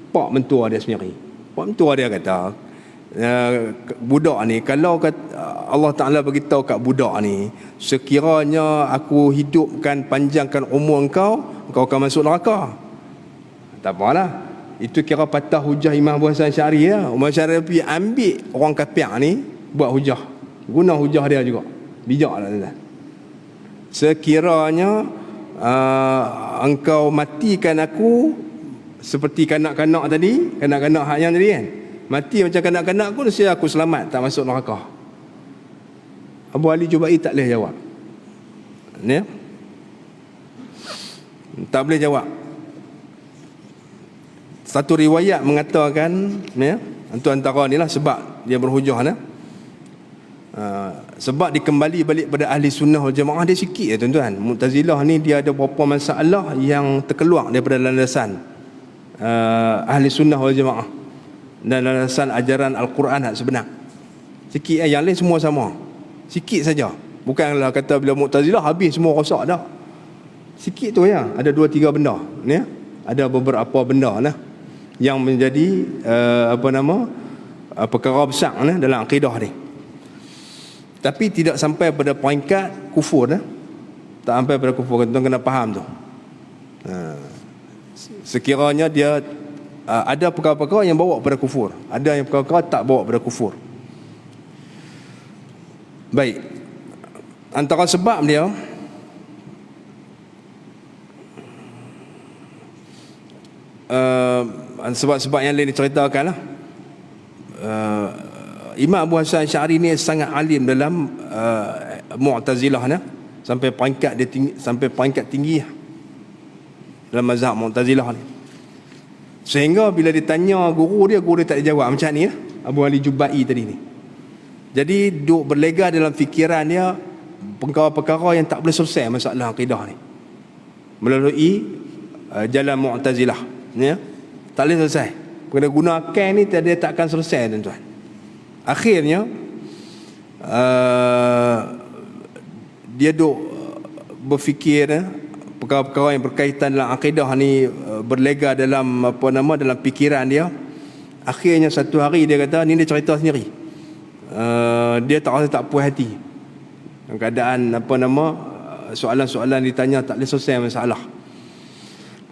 pak mentua dia sendiri. Pak mentua dia kata, budak ni, kalau Allah Ta'ala beritahu kat budak ni, sekiranya aku hidupkan, panjangkan umur engkau akan masuk neraka. Tak apalah, Itu kira patah hujah Imam Abu Hasan Asy'ari ya. Imam Asy'ari ambil orang kafir ni buat hujah. Guna hujah dia juga. Bijaklah tuan. Sekiranya engkau matikan aku seperti kanak-kanak tadi, kanak-kanak hak yang tadi kan. Mati macam kanak-kanak aku, nescaya aku selamat, tak masuk neraka. Abu Ali Jubai tak boleh jawab. Ya? Tak boleh jawab. Satu riwayat mengatakan, ya, itu antara ni lah sebab dia berhujah ni. Sebab dikembali balik pada ahli sunnah wal jamaah dia sikit ya tuan-tuan. Mu'tazilah ni dia ada beberapa masalah yang terkeluar daripada landasan ahli sunnah wal jamaah dan landasan ajaran Al-Quran hak sebenar. Sikit yang lain semua sama. Sikit saja. Bukanlah kata bila Mu'tazilah habis semua rosak dah. Sikit tu ya, ada 2-3 benda ya. Ada beberapa benda lah yang menjadi perkara besar dalam akidah ni. Tapi tidak sampai pada peringkat kufur dah. Tak sampai pada kufur. Tuan kena faham tu. Sekiranya dia ada perkara-perkara yang bawa pada kufur, ada yang perkara-perkara tak bawa pada kufur. Baik. Antara sebab dia sebab-sebab yang lain diceritakan lah. Imam Abu Hasan Asy'ari ni sangat alim dalam Mu'tazilah ni, sampai peringkat dia tinggi, sampai peringkat tinggi dalam mazhab Mu'tazilah ni. Sehingga bila ditanya guru dia tak jawab macam ni lah, Abu Ali Jubai tadi ni. Jadi duk berlega dalam fikiran dia perkara-perkara yang tak boleh selesai masalah akidah ni melalui jalan Mu'tazilah ya. Tak boleh selesai. Kena guna akal ni dia tak akan selesai tuan-tuan. Akhirnya dia duk berfikir perkara-perkara yang berkaitan dalam akidah ni berlega dalam dalam fikiran dia. Akhirnya satu hari dia kata, ni dia cerita sendiri, dia tak rasa tak puas hati dalam keadaan soalan-soalan ditanya tak boleh selesai masalah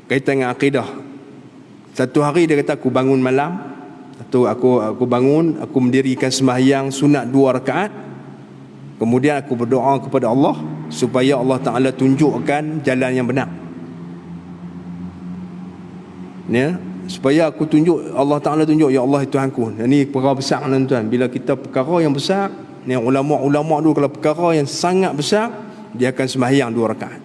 kaitan dengan akidah. Satu hari dia kata, aku bangun malam, aku bangun, aku mendirikan sembahyang sunat 2 rakaat. Kemudian aku berdoa kepada Allah supaya Allah Ta'ala tunjukkan jalan yang benar ya, supaya aku tunjuk, Allah Ta'ala tunjuk, ya Allah Tuhanku. Ini perkara besar tuan-tuan. Bila kita perkara yang besar ni, ulama-ulama dulu kalau perkara yang sangat besar, dia akan sembahyang 2 rakaat.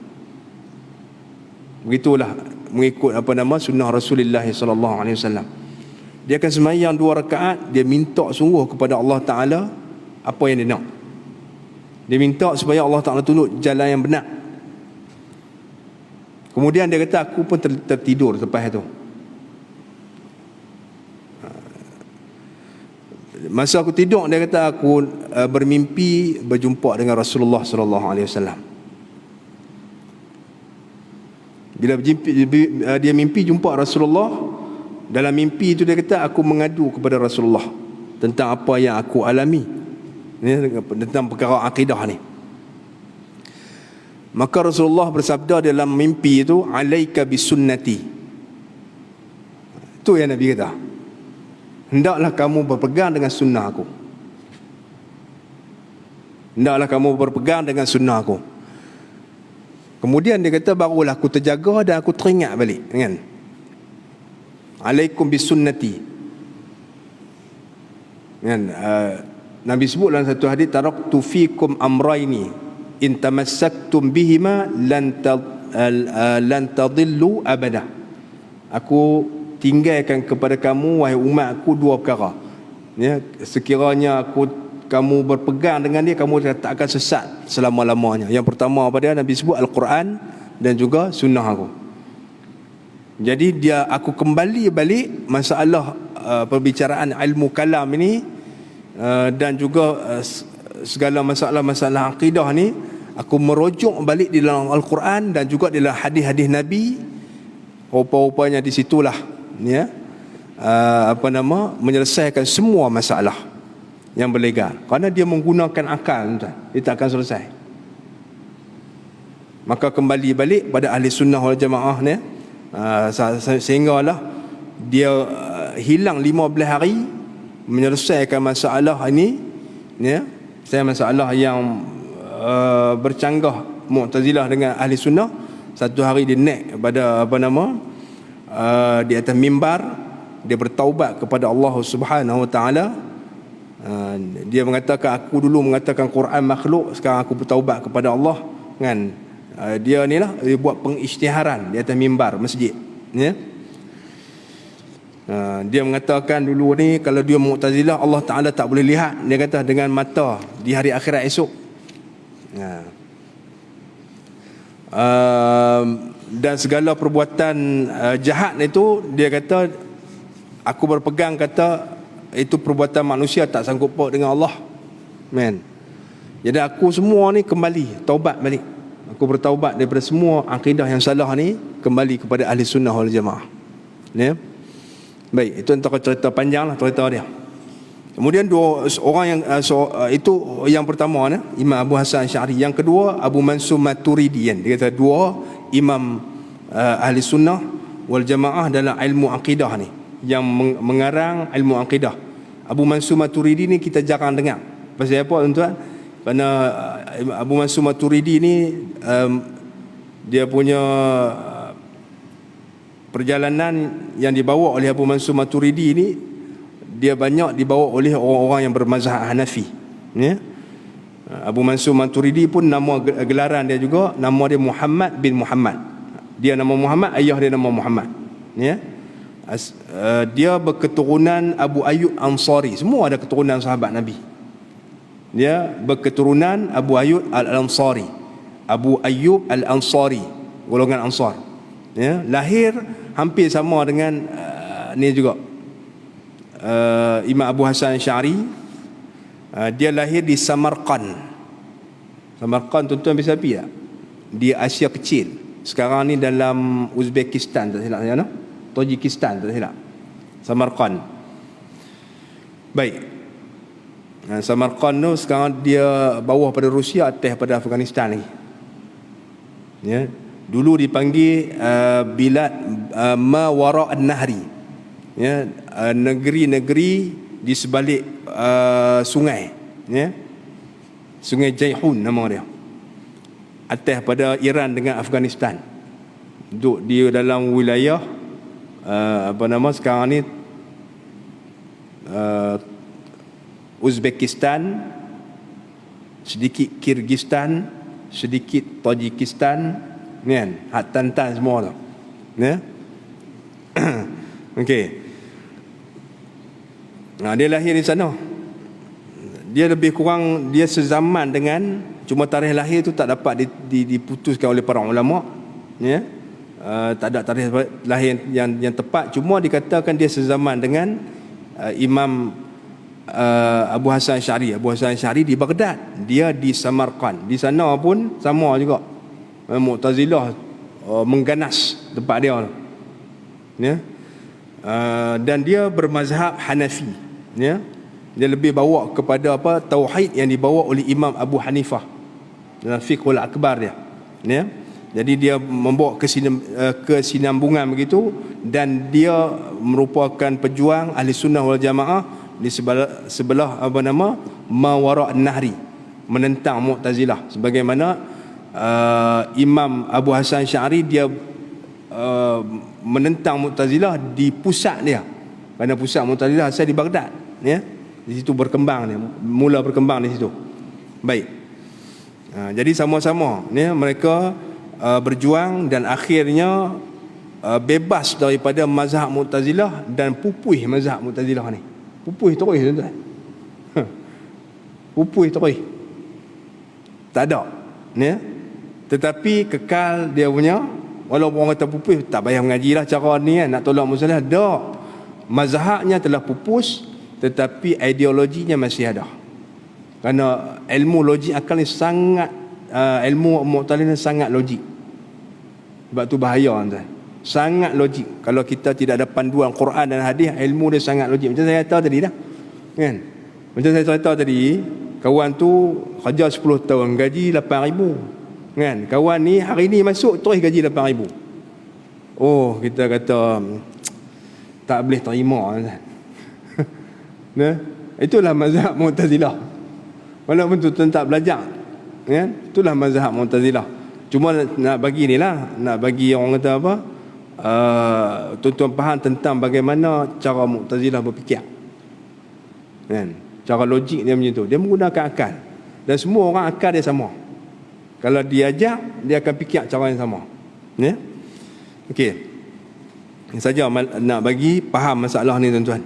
Begitulah mengikut sunnah Rasulullah sallallahu alaihi wasallam. Dia akan sembahyang 2 rakaat, dia minta sungguh kepada Allah Ta'ala apa yang dia nak. Dia minta supaya Allah Ta'ala tunjuk jalan yang benar. Kemudian dia kata, aku pun tertidur lepas itu. Masa aku tidur, dia kata, aku bermimpi berjumpa dengan Rasulullah sallallahu alaihi wasallam. Bila dia mimpi jumpa Rasulullah, dalam mimpi itu dia kata, aku mengadu kepada Rasulullah tentang apa yang aku alami tentang perkara akidah ni. Maka Rasulullah bersabda dalam mimpi itu, alaika bisunnati. Itu yang Nabi kata, hendaklah kamu berpegang dengan sunnah aku. Hendaklah kamu berpegang dengan sunnah aku. Kemudian dia kata, barulah aku terjaga dan aku teringat balik kan, alaikum bisunnati kan. Nabi sebut dalam satu hadis, taraktu fikum amraini in tamassaktum bihima lan tadillu abada. Aku tinggalkan kepada kamu wahai umat aku 2 perkara ya, sekiranya kamu berpegang dengan dia, kamu tak akan sesat selama-lamanya. Yang pertama apa dia? Nabi sebut Al-Quran dan juga sunnah aku. Jadi aku kembali balik masalah perbicaraan ilmu kalam ini dan juga segala masalah-masalah akidah ni, aku merujuk balik di dalam Al-Quran dan juga di dalam hadis-hadis Nabi. Rupa-rupanya di situlah ya, menyelesaikan semua masalah yang berlegal. Kerana dia menggunakan akal, dia tak akan selesai. Maka kembali balik pada ahli sunnah wal jamaah ni, sehinggalah dia hilang 15 hari menyelesaikan masalah ini, ya, masalah yang bercanggah Mu'tazilah dengan Ahli Sunnah. Satu hari dia naik pada di atas mimbar, dia bertaubat kepada Allah Subhanahu Wa Taala. Dia mengatakan, aku dulu mengatakan Quran makhluk, sekarang aku bertaubat kepada Allah, kan. Dia ni lah, dia buat pengisytiharan di atas mimbar masjid, ya. Dia mengatakan dulu ni, kalau dia Mu'tazilah, Allah Ta'ala tak boleh lihat, dia kata, dengan mata di hari akhirat esok. Dan segala perbuatan jahat itu, dia kata, aku berpegang, kata, itu perbuatan manusia, tak sanggup paut dengan Allah, man. Jadi aku semua ni kembali taubat balik, aku bertaubat daripada semua akidah yang salah ni, kembali kepada Ahli Sunnah wal Jamaah, ya. Baik, itu antara cerita panjang lah cerita dia. Kemudian dua orang yang itu yang pertama, Imam Abu Hasan Asy'ari. Yang kedua Abu Mansur Maturidi. Dia kata dua imam Ahli Sunnah wal Jamaah dalam ilmu akidah ni, yang mengarang ilmu akidah. Abu Mansur Maturidi ni kita jarang dengar. Pasal apa, tuan-tuan? Kerana Abu Mansur Maturidi ni dia punya perjalanan yang dibawa oleh Abu Mansur Maturidi ni, dia banyak dibawa oleh orang-orang yang bermazhab Hanafi, ya. Abu Mansur Maturidi pun nama gelaran dia juga, nama dia Muhammad bin Muhammad. Dia nama Muhammad, ayah dia nama Muhammad, ya. Dia berketurunan Abu Ayyub Ansari. Semua ada keturunan sahabat Nabi. Dia berketurunan Abu Ayyub Al-Ansari, Abu Ayyub Al-Ansari, golongan Ansar, ya. Lahir hampir sama dengan ni juga, Imam Abu Hasan Asy'ari. Dia lahir di Samarkand. Samarkand, tuan-tuan bisa pergi tak? Di Asia Kecil. Sekarang ni dalam Uzbekistan, tak silap saya, no? Tajikistan, tak silap. Samarkand. Baik. Samarkand tu sekarang dia bawah pada Rusia, atas pada Afghanistan lagi, ya. Dulu dipanggil bilad ma wara' an-nahri, ya, negeri-negeri di sebalik sungai, ya. Sungai Jaihun nama dia, atas pada Iran dengan Afghanistan. Duduk dia dalam wilayah sekarang ni Uzbekistan, sedikit Kyrgyzstan, sedikit Tajikistan, kan, Tantan semua tu, ya. Okey. Dia lahir di sana. Dia lebih kurang, dia sezaman dengan, cuma tarikh lahir tu tak dapat diputuskan oleh para ulama, ya. Tak ada tarikh lahir yang tepat, cuma dikatakan dia sezaman dengan Imam Abu Hasan Asy'ari. Abu Hasan Asy'ari di Baghdad, dia di Samarkand. Di sana pun sama juga, Mu'tazilah mengganas tempat dia, ya. Dan dia bermazhab Hanafi, ya. Dia lebih bawa kepada tauhid yang dibawa oleh Imam Abu Hanifah dalam Fiqhul Akbar dia, ya. Jadi dia membawa kesinambungan begitu, dan dia merupakan pejuang Ahli Sunnah wal Jamaah di sebelah ma wara' an-nahri, menentang Mu'tazilah. Sebagaimana Imam Abu Hasan Asy'ari, dia menentang Mu'tazilah di pusat dia, kerana pusat Mu'tazilah asal di Baghdad, ya. Di situ berkembang dia, mula berkembang di situ. Baik. Jadi sama-sama, ya, mereka berjuang dan akhirnya bebas daripada mazhab Mu'tazilah dan pupus mazhab Mu'tazilah ni. Pupus terus, tuan-tuan. Pupus terus. Tak ada, ya. Tetapi kekal dia punya, walaupun orang kata pupus, tak payah mengajilah cara ni, nak tolak masalah. Tak. Mazhabnya telah pupus, tetapi ideologinya masih ada. Kerana ilmu logik akal ni sangat, ilmu Mu'tazilah ni sangat logik. Sebab tu bahaya, tuan. Sangat logik. Kalau kita tidak ada panduan Quran dan hadis, ilmu dia sangat logik. Macam saya kata tadi dah, kan? Macam saya cerita tadi, kawan tu kerja 10 tahun, gaji 8,000, kan? Kawan ni hari ni masuk terus gaji 8,000. Oh, kita kata tak boleh terima. Nah, itulah mazhab Mu'tazilah. Walaupun tuan tak belajar, kan? Itulah mazhab Mu'tazilah. Cuma nak bagi ni lah, nak bagi orang kata apa, tuan-tuan faham tentang bagaimana cara Mu'tazilah berfikir, kan? Cara logik dia macam tu. Dia menggunakan akal, dan semua orang akal dia sama. Kalau dia ajar, dia akan fikir cara yang sama, ya? Okey, saja nak bagi faham masalah ni, tuan-tuan.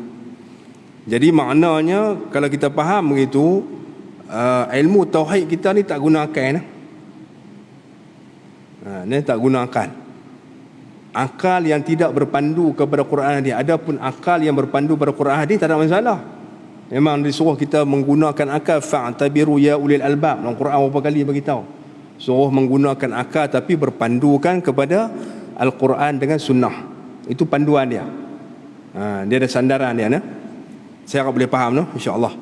Jadi maknanya kalau kita faham begitu, ilmu tauhid kita ni tak guna akal, ni tak guna akal. Akal yang tidak berpandu kepada Quran hadis. Adapun akal yang berpandu pada Quran hadis tak ada masalah. Memang disuruh kita menggunakan akal, fa'tabiru ya ulil albab. Dalam Quran berapa kali bagi tahu. Suruh menggunakan akal tapi berpandukan kepada Al-Quran dengan sunnah. Itu panduan dia. Dia ada sandaran dia, saya harap boleh faham, insya-Allah.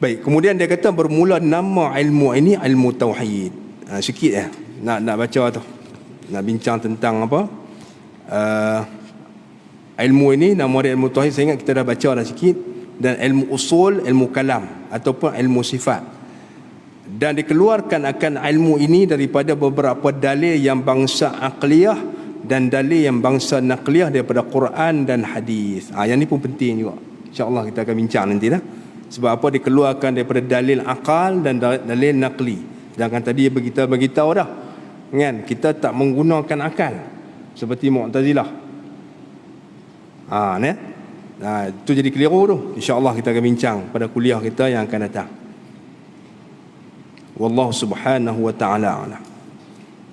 Baik, kemudian dia kata bermula nama ilmu ini ilmu tauhid. Sikit nak baca tu. Nak bincang tentang apa? Ilmu ini nama dia ilmu tauhid. Saya ingat kita dah baca dah sikit. Dan ilmu usul, ilmu kalam ataupun ilmu sifat. Dan dikeluarkan akan ilmu ini daripada beberapa dalil yang bangsa aqliyah dan dalil yang bangsa naqliyah daripada Quran dan hadis. Yang ni pun penting juga. InsyaAllah kita akan bincang nanti lah. Sebab apa dikeluarkan daripada dalil akal dan dalil naqli. Sedangkan tadi kita beritahu dah, kan, kita tak menggunakan akal seperti Mu'tazilah. Itu jadi keliru tu. InsyaAllah kita akan bincang pada kuliah kita yang akan datang. Wallahu subhanahu wa ta'ala a'lam.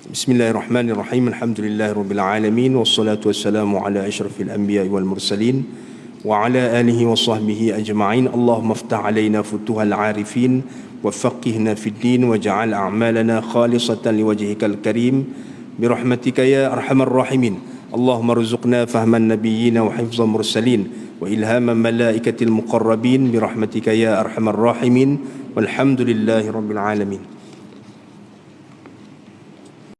Bismillahirrahmanirrahim. Alhamdulillahirabbil alamin wassalatu wassalamu ala asyrafil anbiya'i wal mursalin wa ala alihi wa sahbihi ajma'in. Allahumma iftah alaina futuhal arifin wa faqihna fid din waj'al a'malana khalisatan liwajhikal karim birahmatika ya arhamar rahimin. Allahumma rzuqna fahman nabiyyin wa hifzal mursalin wa ilhaman malaikatil muqarrabin birahmatika ya arhamar rahimin. Walhamdulillahi rabbil alamin.